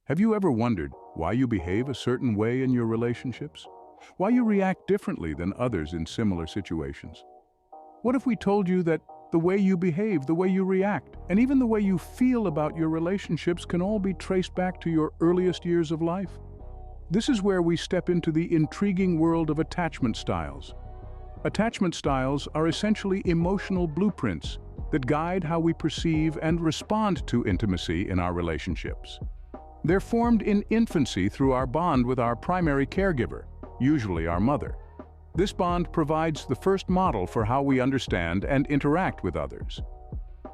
Have you ever wondered why you behave a certain way in your relationships? Why you react differently than others in similar situations? What if we told you that the way you behave, the way you react, and even the way you feel about your relationships can all be traced back to your earliest years of life? This is where we step into the intriguing world of attachment styles. Attachment styles are essentially emotional blueprints that guide how we perceive and respond to intimacy in our relationships. They're formed in infancy through our bond with our primary caregiver, usually our mother. This bond provides the first model for how we understand and interact with others.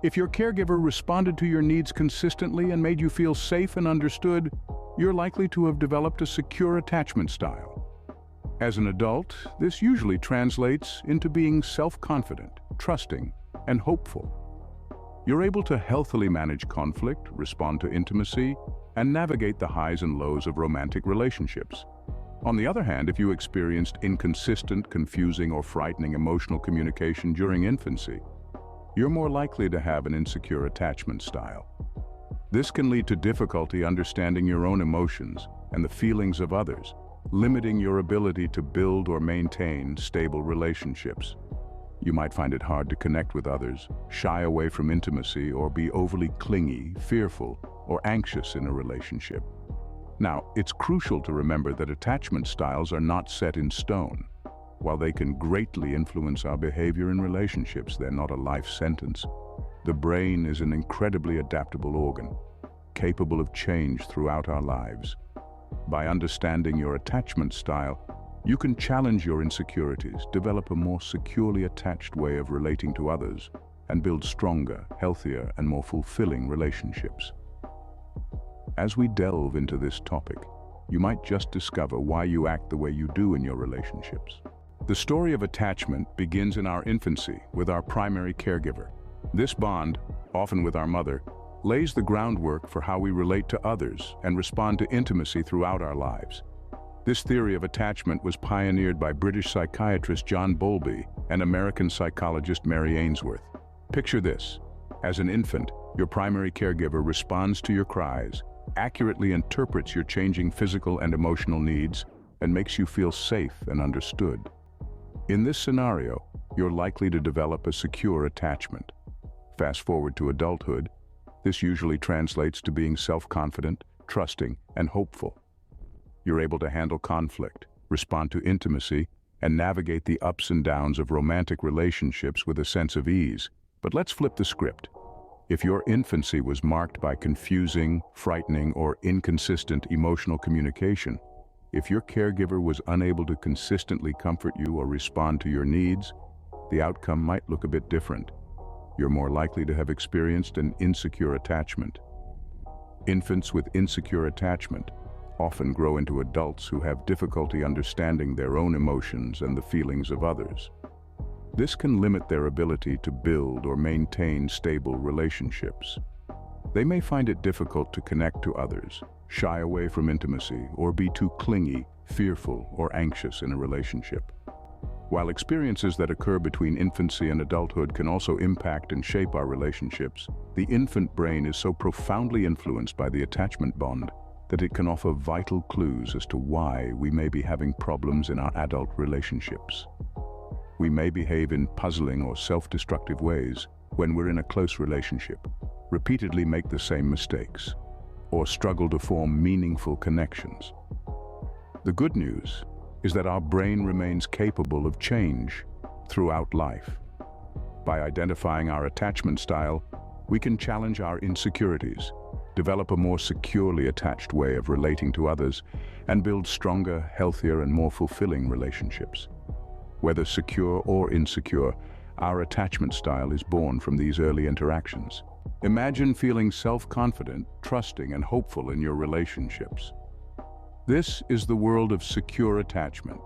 If your caregiver responded to your needs consistently and made you feel safe and understood, you're likely to have developed a secure attachment style. As an adult, this usually translates into being self-confident, trusting, and hopeful. You're able to healthily manage conflict, respond to intimacy, and navigate the highs and lows of romantic relationships. On the other hand, if you experienced inconsistent, confusing, or frightening emotional communication during infancy, you're more likely to have an insecure attachment style. This can lead to difficulty understanding your own emotions and the feelings of others, limiting your ability to build or maintain stable relationships. You might find it hard to connect with others, shy away from intimacy, or be overly clingy, fearful, or anxious in a relationship. Now, it's crucial to remember that attachment styles are not set in stone. While they can greatly influence our behavior in relationships, they're not a life sentence. The brain is an incredibly adaptable organ, capable of change throughout our lives. By understanding your attachment style, you can challenge your insecurities, develop a more securely attached way of relating to others, and build stronger, healthier, and more fulfilling relationships. As we delve into this topic, you might just discover why you act the way you do in your relationships. The story of attachment begins in our infancy with our primary caregiver. This bond, often with our mother, lays the groundwork for how we relate to others and respond to intimacy throughout our lives. This theory of attachment was pioneered by British psychiatrist John Bowlby and American psychologist Mary Ainsworth. Picture this. As an infant, your primary caregiver responds to your cries, accurately interprets your changing physical and emotional needs, and makes you feel safe and understood. In this scenario, you're likely to develop a secure attachment. Fast forward to adulthood, this usually translates to being self-confident, trusting, and hopeful. You're able to handle conflict, respond to intimacy, and navigate the ups and downs of romantic relationships with a sense of ease. But let's flip the script. If your infancy was marked by confusing, frightening, or inconsistent emotional communication, if your caregiver was unable to consistently comfort you or respond to your needs, the outcome might look a bit different. You're more likely to have experienced an insecure attachment. Infants with insecure attachment often grow into adults who have difficulty understanding their own emotions and the feelings of others. This can limit their ability to build or maintain stable relationships. They may find it difficult to connect to others, shy away from intimacy, or be too clingy, fearful, or anxious in a relationship. While experiences that occur between infancy and adulthood can also impact and shape our relationships, the infant brain is so profoundly influenced by the attachment bond that it can offer vital clues as to why we may be having problems in our adult relationships. We may behave in puzzling or self-destructive ways when we're in a close relationship, repeatedly make the same mistakes, or struggle to form meaningful connections. The good news is that our brain remains capable of change throughout life. By identifying our attachment style, we can challenge our insecurities, develop a more securely attached way of relating to others, and build stronger, healthier, and more fulfilling relationships. Whether secure or insecure, our attachment style is born from these early interactions. Imagine feeling self-confident, trusting, and hopeful in your relationships. This is the world of secure attachment.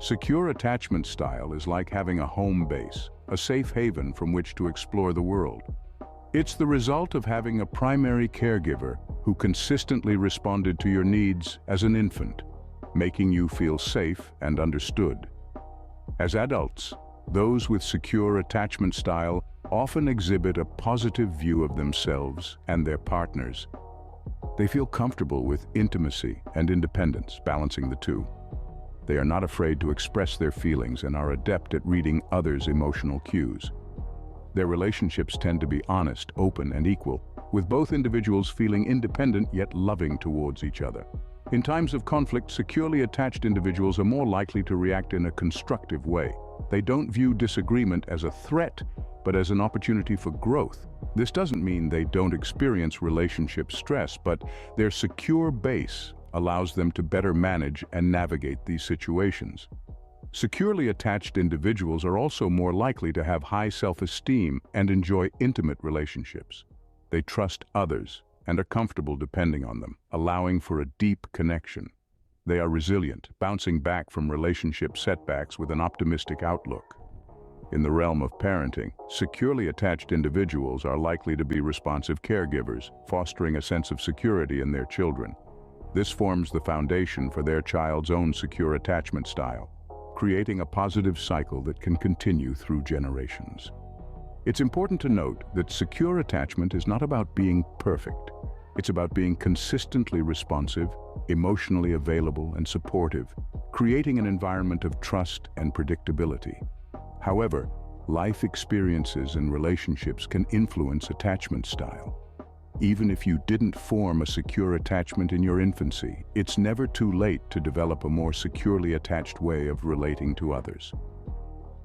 Secure attachment style is like having a home base, a safe haven from which to explore the world. It's the result of having a primary caregiver who consistently responded to your needs as an infant, making you feel safe and understood. As adults, those with secure attachment style often exhibit a positive view of themselves and their partners. They feel comfortable with intimacy and independence, balancing the two. They are not afraid to express their feelings and are adept at reading others' emotional cues. Their relationships tend to be honest, open, and equal, with both individuals feeling independent yet loving towards each other. In times of conflict, securely attached individuals are more likely to react in a constructive way. They don't view disagreement as a threat, but as an opportunity for growth. This doesn't mean they don't experience relationship stress, but their secure base allows them to better manage and navigate these situations. Securely attached individuals are also more likely to have high self-esteem and enjoy intimate relationships. They trust others and are comfortable depending on them, allowing for a deep connection. They are resilient, bouncing back from relationship setbacks with an optimistic outlook. In the realm of parenting, securely attached individuals are likely to be responsive caregivers, fostering a sense of security in their children. This forms the foundation for their child's own secure attachment style, creating a positive cycle that can continue through generations. It's important to note that secure attachment is not about being perfect. It's about being consistently responsive, emotionally available, and supportive, creating an environment of trust and predictability. However, life experiences and relationships can influence attachment style. Even if you didn't form a secure attachment in your infancy, it's never too late to develop a more securely attached way of relating to others.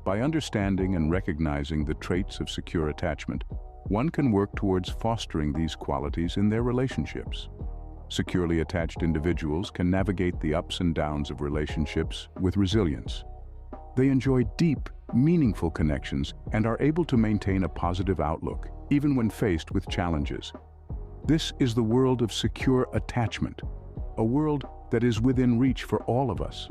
By understanding and recognizing the traits of secure attachment, one can work towards fostering these qualities in their relationships. Securely attached individuals can navigate the ups and downs of relationships with resilience. They enjoy deep, meaningful connections and are able to maintain a positive outlook, even when faced with challenges. This is the world of secure attachment, a world that is within reach for all of us.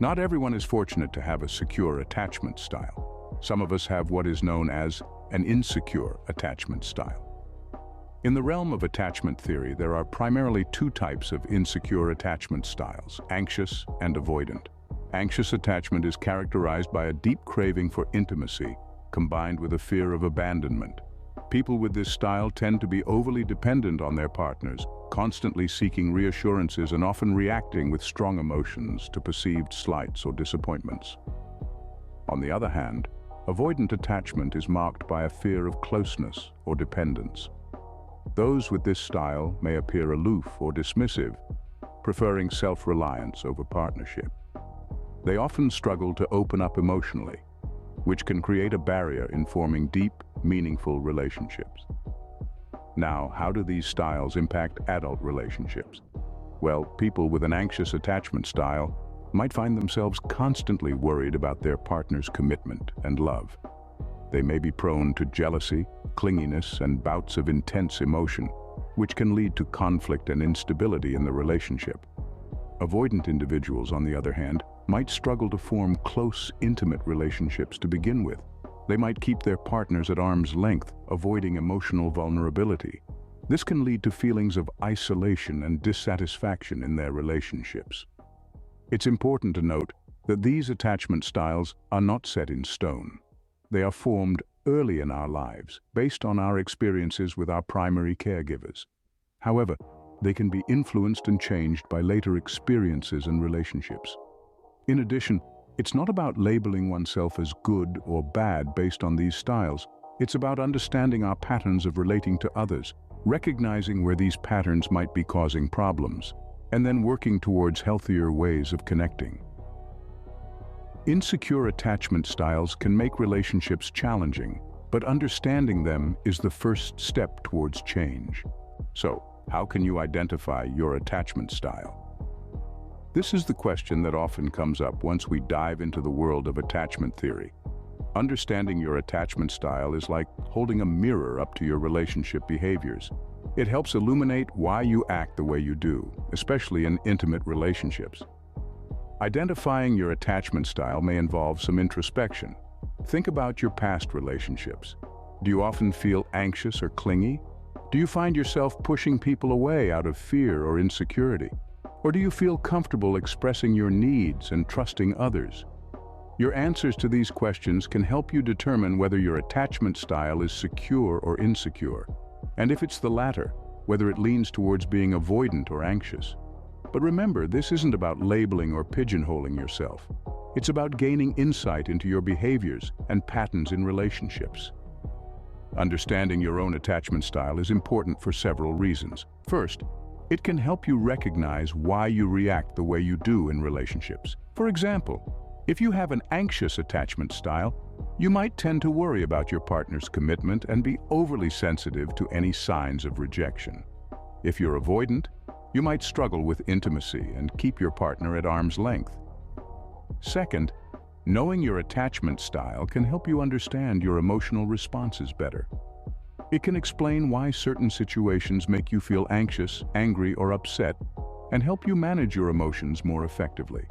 Not everyone is fortunate to have a secure attachment style. Some of us have what is known as an insecure attachment style. In the realm of attachment theory, there are primarily two types of insecure attachment styles: anxious and avoidant. Anxious attachment is characterized by a deep craving for intimacy, combined with a fear of abandonment. People with this style tend to be overly dependent on their partners, constantly seeking reassurances and often reacting with strong emotions to perceived slights or disappointments. On the other hand, avoidant attachment is marked by a fear of closeness or dependence. Those with this style may appear aloof or dismissive, preferring self-reliance over partnership. They often struggle to open up emotionally, which can create a barrier in forming deep, meaningful relationships. Now, how do these styles impact adult relationships? Well, people with an anxious attachment style might find themselves constantly worried about their partner's commitment and love. They may be prone to jealousy, clinginess, and bouts of intense emotion, which can lead to conflict and instability in the relationship. Avoidant individuals, on the other hand, might struggle to form close, intimate relationships to begin with. They might keep their partners at arm's length, avoiding emotional vulnerability. This can lead to feelings of isolation and dissatisfaction in their relationships. It's important to note that these attachment styles are not set in stone. They are formed early in our lives, based on our experiences with our primary caregivers. However, they can be influenced and changed by later experiences and relationships. In addition, it's not about labeling oneself as good or bad based on these styles. It's about understanding our patterns of relating to others, recognizing where these patterns might be causing problems, and then working towards healthier ways of connecting. Insecure attachment styles can make relationships challenging, but understanding them is the first step towards change. So, how can you identify your attachment style? This is the question that often comes up once we dive into the world of attachment theory. Understanding your attachment style is like holding a mirror up to your relationship behaviors. It helps illuminate why you act the way you do, especially in intimate relationships. Identifying your attachment style may involve some introspection. Think about your past relationships. Do you often feel anxious or clingy? Do you find yourself pushing people away out of fear or insecurity? Or do you feel comfortable expressing your needs and trusting others? Your answers to these questions can help you determine whether your attachment style is secure or insecure. And if it's the latter, whether it leans towards being avoidant or anxious. But remember, this isn't about labeling or pigeonholing yourself. It's about gaining insight into your behaviors and patterns in relationships. Understanding your own attachment style is important for several reasons. First, it can help you recognize why you react the way you do in relationships. For example, if you have an anxious attachment style, you might tend to worry about your partner's commitment and be overly sensitive to any signs of rejection. If you're avoidant, you might struggle with intimacy and keep your partner at arm's length. Second, knowing your attachment style can help you understand your emotional responses better. It can explain why certain situations make you feel anxious, angry, or upset, and help you manage your emotions more effectively.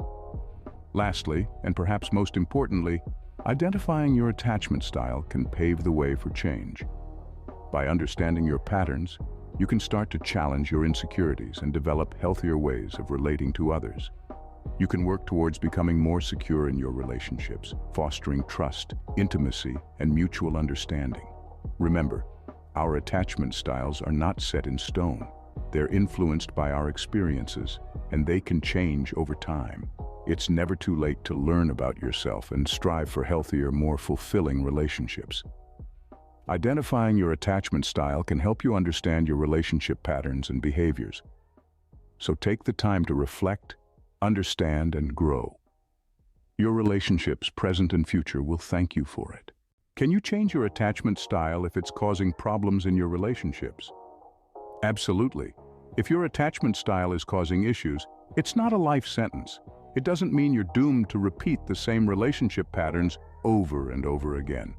Lastly, and perhaps most importantly, identifying your attachment style can pave the way for change. By understanding your patterns, you can start to challenge your insecurities and develop healthier ways of relating to others. You can work towards becoming more secure in your relationships, fostering trust, intimacy, and mutual understanding. Remember, our attachment styles are not set in stone. They're influenced by our experiences, and they can change over time. It's never too late to learn about yourself and strive for healthier, more fulfilling relationships. Identifying your attachment style can help you understand your relationship patterns and behaviors. So take the time to reflect, understand, and grow. Your relationships, present and future, will thank you for it. Can you change your attachment style if it's causing problems in your relationships? Absolutely. If your attachment style is causing issues, it's not a life sentence. It doesn't mean you're doomed to repeat the same relationship patterns over and over again.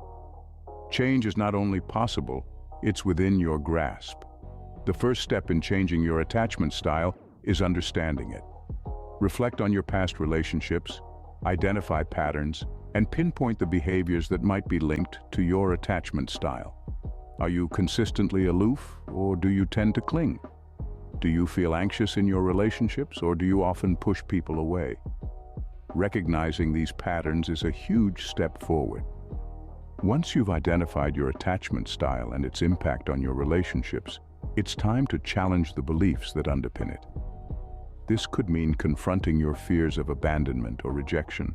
Change is not only possible, it's within your grasp. The first step in changing your attachment style is understanding it. Reflect on your past relationships, identify patterns, and pinpoint the behaviors that might be linked to your attachment style. Are you consistently aloof, or do you tend to cling? Do you feel anxious in your relationships, or do you often push people away? Recognizing these patterns is a huge step forward. Once you've identified your attachment style and its impact on your relationships, it's time to challenge the beliefs that underpin it. This could mean confronting your fears of abandonment or rejection,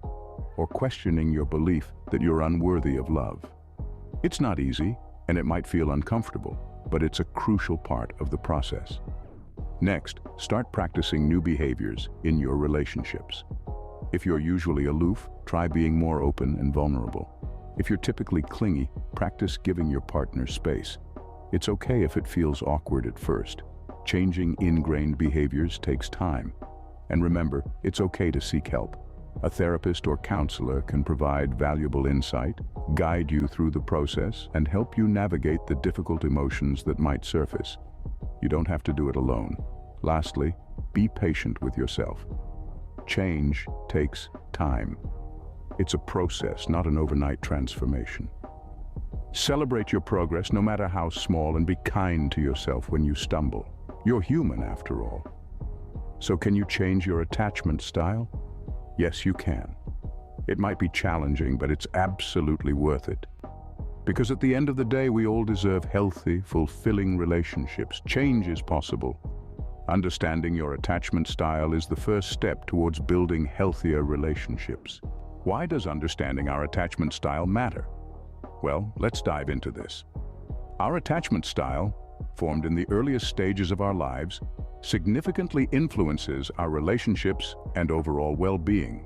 or questioning your belief that you're unworthy of love. It's not easy, and it might feel uncomfortable, but it's a crucial part of the process. Next, start practicing new behaviors in your relationships. If you're usually aloof, try being more open and vulnerable. If you're typically clingy, practice giving your partner space. It's okay if it feels awkward at first. Changing ingrained behaviors takes time. And remember, it's okay to seek help. A therapist or counselor can provide valuable insight, guide you through the process, and help you navigate the difficult emotions that might surface. You don't have to do it alone. Lastly, be patient with yourself. Change takes time. It's a process, not an overnight transformation. Celebrate your progress, no matter how small, and be kind to yourself when you stumble. You're human, after all. So can you change your attachment style? Yes, you can. It might be challenging, but it's absolutely worth it. Because at the end of the day, we all deserve healthy, fulfilling relationships. Change is possible. Understanding your attachment style is the first step towards building healthier relationships. Why does understanding our attachment style matter? Well, let's dive into this. Our attachment style, formed in the earliest stages of our lives, significantly influences our relationships and overall well-being.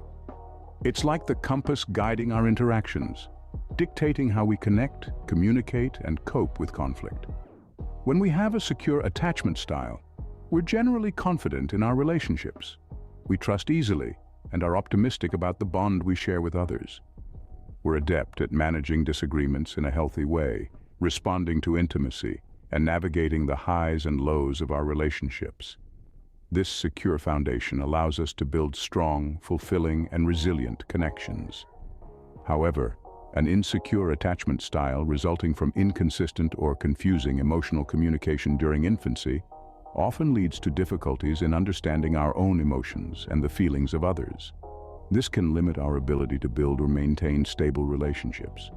It's like the compass guiding our interactions, dictating how we connect, communicate, and cope with conflict. When we have a secure attachment style, we're generally confident in our relationships. We trust easily and are optimistic about the bond we share with others. We're adept at managing disagreements in a healthy way, responding to intimacy, and navigating the highs and lows of our relationships. This secure foundation allows us to build strong, fulfilling, and resilient connections. However, an insecure attachment style resulting from inconsistent or confusing emotional communication during infancy often leads to difficulties in understanding our own emotions and the feelings of others. This can limit our ability to build or maintain stable relationships.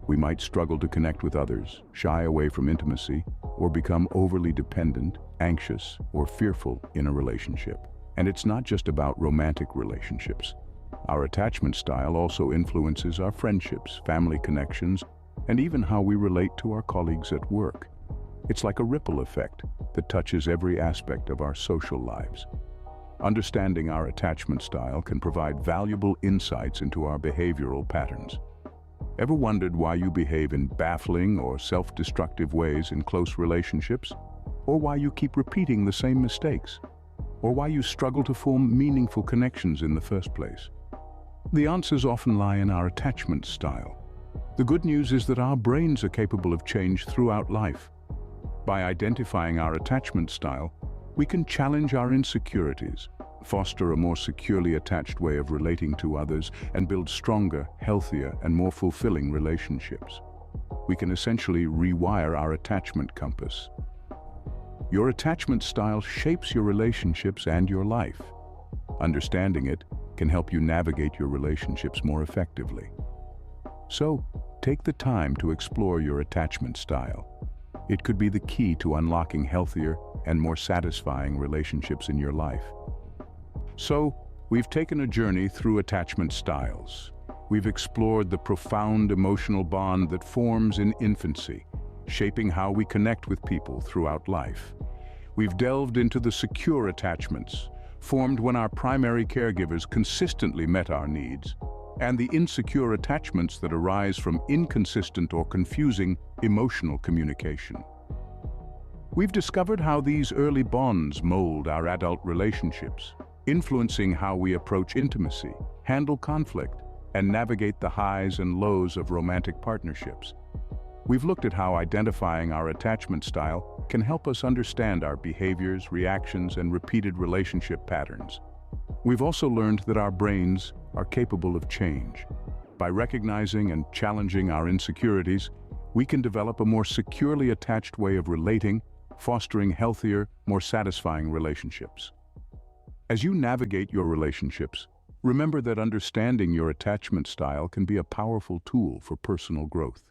We might struggle to connect with others, shy away from intimacy, or become overly dependent, anxious, or fearful in a relationship. And it's not just about romantic relationships. Our attachment style also influences our friendships, family connections, and even how we relate to our colleagues at work. It's like a ripple effect that touches every aspect of our social lives. Understanding our attachment style can provide valuable insights into our behavioral patterns. Ever wondered why you behave in baffling or self-destructive ways in close relationships? Or why you keep repeating the same mistakes? Or why you struggle to form meaningful connections in the first place? The answers often lie in our attachment style. The good news is that our brains are capable of change throughout life. By identifying our attachment style, we can challenge our insecurities, foster a more securely attached way of relating to others, and build stronger, healthier, and more fulfilling relationships. We can essentially rewire our attachment compass. Your attachment style shapes your relationships and your life. Understanding it can help you navigate your relationships more effectively. So, take the time to explore your attachment style. It could be the key to unlocking healthier and more satisfying relationships in your life. So, we've taken a journey through attachment styles. We've explored the profound emotional bond that forms in infancy, shaping how we connect with people throughout life. We've delved into the secure attachments, formed when our primary caregivers consistently met our needs, and the insecure attachments that arise from inconsistent or confusing emotional communication. We've discovered how these early bonds mold our adult relationships, influencing how we approach intimacy, handle conflict, and navigate the highs and lows of romantic partnerships. We've looked at how identifying our attachment style can help us understand our behaviors, reactions, and repeated relationship patterns. We've also learned that our brains are capable of change. By recognizing and challenging our insecurities, we can develop a more securely attached way of relating, fostering healthier, more satisfying relationships. As you navigate your relationships, remember that understanding your attachment style can be a powerful tool for personal growth.